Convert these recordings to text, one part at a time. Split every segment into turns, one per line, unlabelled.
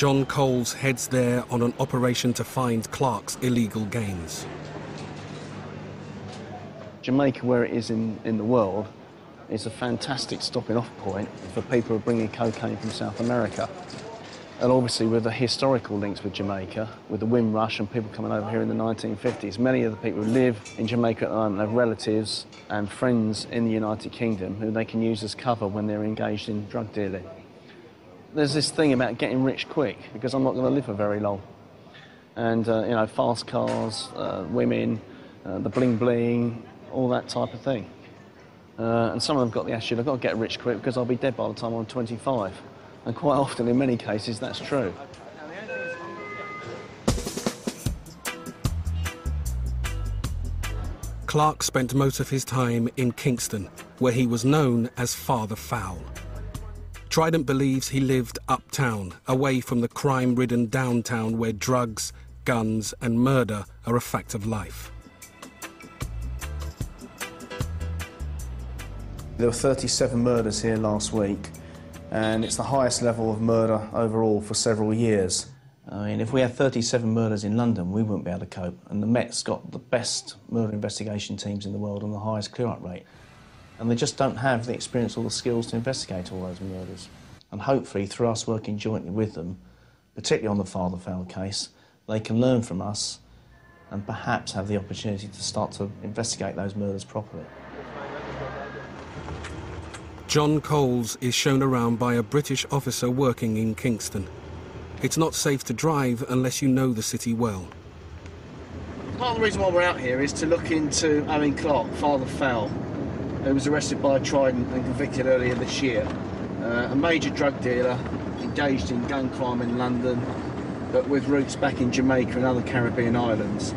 John Coles heads there on an operation to find Clark's illegal gains.
Jamaica, where it is in the world, is a fantastic stopping-off point for people who are bringing cocaine from South America. And obviously with the historical links with Jamaica, with the Windrush and people coming over here in the 1950s, many of the people who live in Jamaica at the moment have relatives and friends in the United Kingdom who they can use as cover when they're engaged in drug dealing. There's this thing about getting rich quick, because I'm not going to live for very long. And, you know, fast cars, women, the bling-bling, all that type of thing. And some of them got the attitude, I've got to get rich quick because I'll be dead by the time I'm 25. And quite often, in many cases, that's true.
Clark spent most of his time in Kingston, where he was known as Father Foul. Trident believes he lived uptown, away from the crime-ridden downtown where drugs, guns and murder are a fact of life.
There were 37 murders here last week, and it's the highest level of murder overall for several years. I mean, if we had 37 murders in London, we wouldn't be able to cope. And the Met's got the best murder investigation teams in the world and the highest clear-up rate. And they just don't have the experience or the skills to investigate all those murders. And hopefully, through us working jointly with them, particularly on the Father Foul case, they can learn from us and perhaps have the opportunity to start to investigate those murders properly.
John Coles is shown around by a British officer working in Kingston. It's not safe to drive unless you know the city well.
Part of the reason why we're out here is to look into Owen Clark, Father Foul, who was arrested by Trident and convicted earlier this year. A major drug dealer engaged in gun crime in London, but with roots back in Jamaica and other Caribbean islands.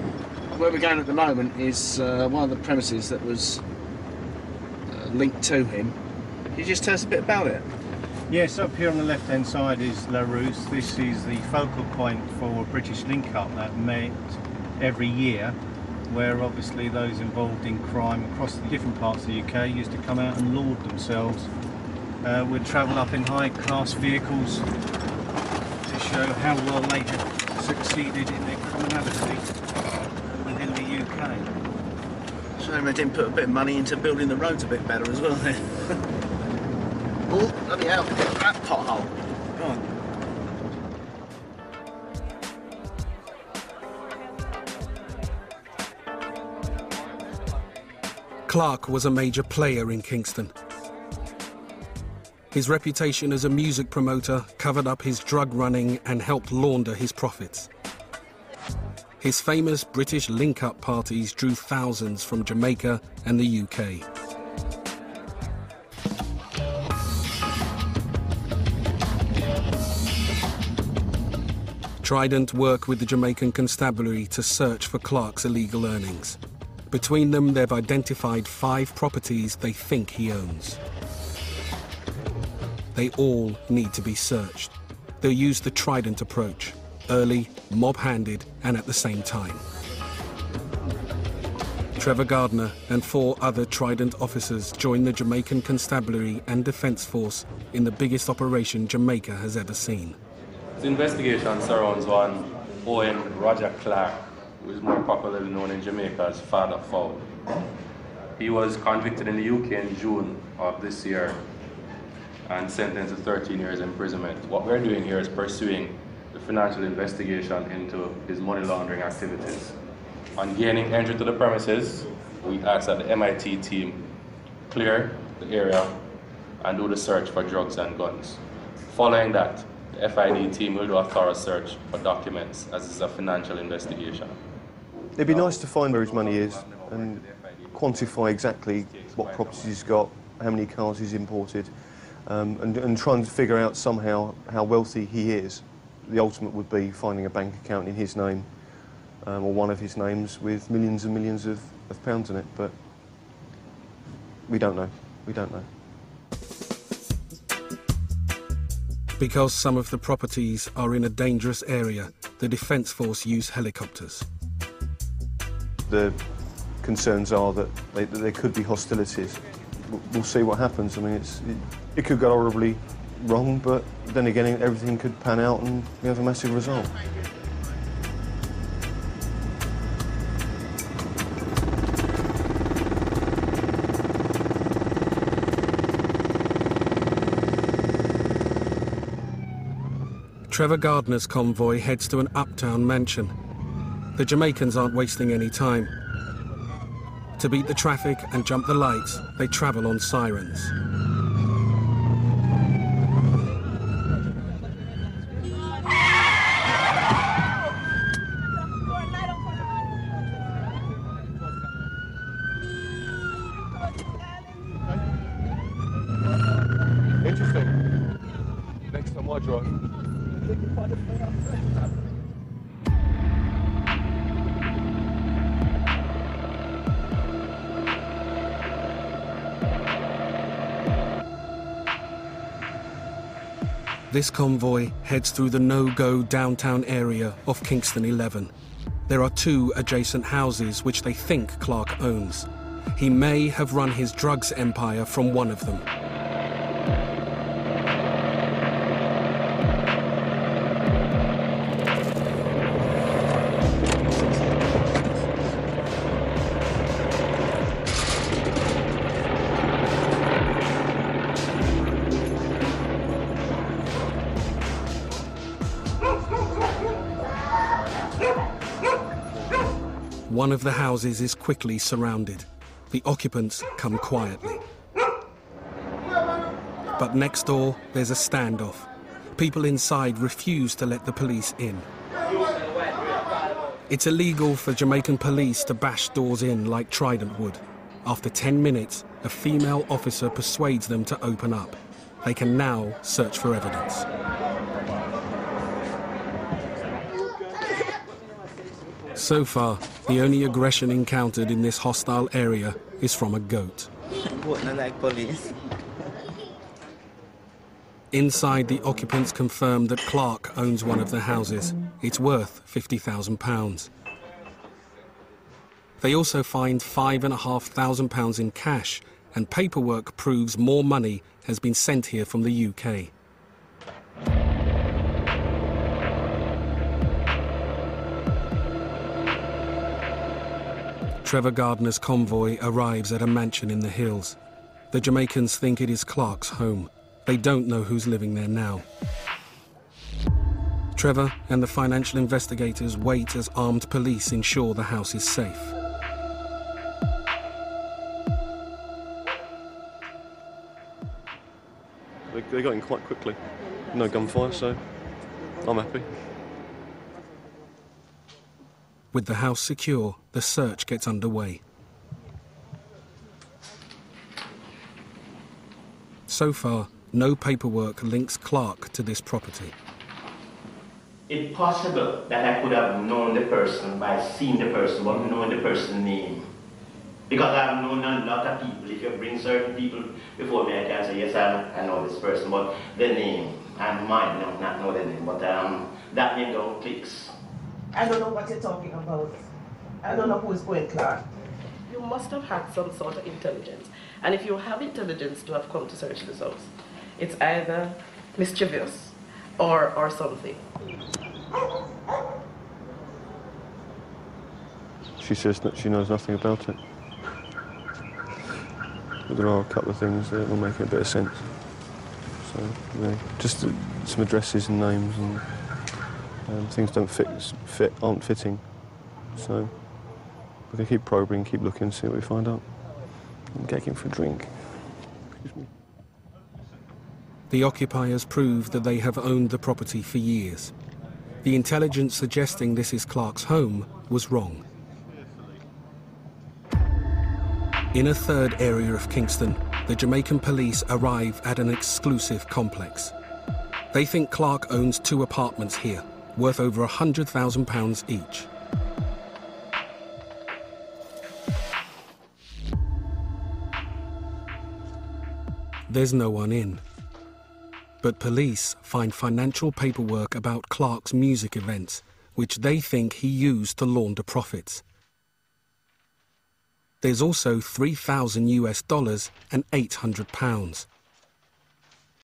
Where we're going at the moment is one of the premises that was linked to him. Can you just tell us a bit about it?
Yes, up here on the left-hand side is La Rousse. This is the focal point for a British link-up that met every year, where obviously those involved in crime across the different parts of the UK used to come out and laud themselves. We'd travel up in high-class vehicles to show how well they had succeeded in their criminality within the UK.
Shame they didn't put a bit of money into building the roads a bit better as well then. Oh, bloody hell, that pothole. Go on.
Clark was a major player in Kingston. His reputation as a music promoter covered up his drug running and helped launder his profits. His famous British link-up parties drew thousands from Jamaica and the UK. Trident work with the Jamaican Constabulary to search for Clark's illegal earnings. Between them, they've identified 5 properties they think he owns. They all need to be searched. They'll use the Trident approach, early, mob-handed, and at the same time. Trevor Gardner and 4 other Trident officers join the Jamaican Constabulary and Defence Force in the biggest operation Jamaica has ever seen.
The investigation surrounds one Owen Roger Clark, who is more popularly known in Jamaica as Father Foul. He was convicted in the UK in June of this year and sentenced to 13 years imprisonment. What we're doing here is pursuing the financial investigation into his money laundering activities. On gaining entry to the premises, we asked that the MIT team clear the area and do the search for drugs and guns. Following that, the FID team will do a thorough search for documents, as it's a financial investigation.
It'd be nice to find where his money is and quantify exactly what properties he's got, how many cars he's imported, and trying to figure out somehow how wealthy he is. The ultimate would be finding a bank account in his name, or one of his names, with millions and millions of pounds in it, but we don't know. We don't know.
Because some of the properties are in a dangerous area, the Defence Force use helicopters.
The concerns are that there could be hostilities. We'll see what happens. I mean, it could go horribly wrong, but then again, everything could pan out and we have a massive result.
Trevor Gardner's convoy heads to an uptown mansion. The Jamaicans aren't wasting any time. To beat the traffic and jump the lights, they travel on sirens.
Interesting. Next time I drive.
This convoy heads through the no-go downtown area of Kingston 11. There are 2 adjacent houses which they think Clark owns. He may have run his drugs empire from one of them. One of the houses is quickly surrounded. The occupants come quietly. But next door, there's a standoff. People inside refuse to let the police in. It's illegal for Jamaican police to bash doors in like Trident would. After 10 minutes, a female officer persuades them to open up. They can now search for evidence. So far, the only aggression encountered in this hostile area is from a goat. Inside, the occupants confirm that Clark owns one of the houses. It's worth £50,000. They also find £5,500 in cash, and paperwork proves more money has been sent here from the UK. Trevor Gardner's convoy arrives at a mansion in the hills. The Jamaicans think it is Clark's home. They don't know who's living there now. Trevor and the financial investigators wait as armed police ensure the house is safe.
They got in quite quickly. No gunfire, so I'm happy.
With the house secure, the search gets underway. So far, no paperwork links Clark to this property.
It's possible that I could have known the person by seeing the person, but knowing the person's name. Because I've known a lot of people. If you bring certain people before me, I can say, yes, I know this person, but the name, I might not know the name, but that name don't clicks.
I don't know what you're talking about. I don't know who is going Clark.
You must have had some sort of intelligence. And if you have intelligence to have come to search this house, it's either mischievous or something.
She says that she knows nothing about it. But there are a couple of things that will make a bit of sense. So, you know, just some addresses and names and things don't aren't fitting. So we can keep probing, keep looking, see what we find out. And get him for a drink. Excuse me.
The occupiers prove that they have owned the property for years. The intelligence suggesting this is Clark's home was wrong. In a third area of Kingston, the Jamaican police arrive at an exclusive complex. They think Clark owns 2 apartments here, worth over £100,000 each. There's no one in. But police find financial paperwork about Clark's music events, which they think he used to launder profits. There's also $3,000 and £800.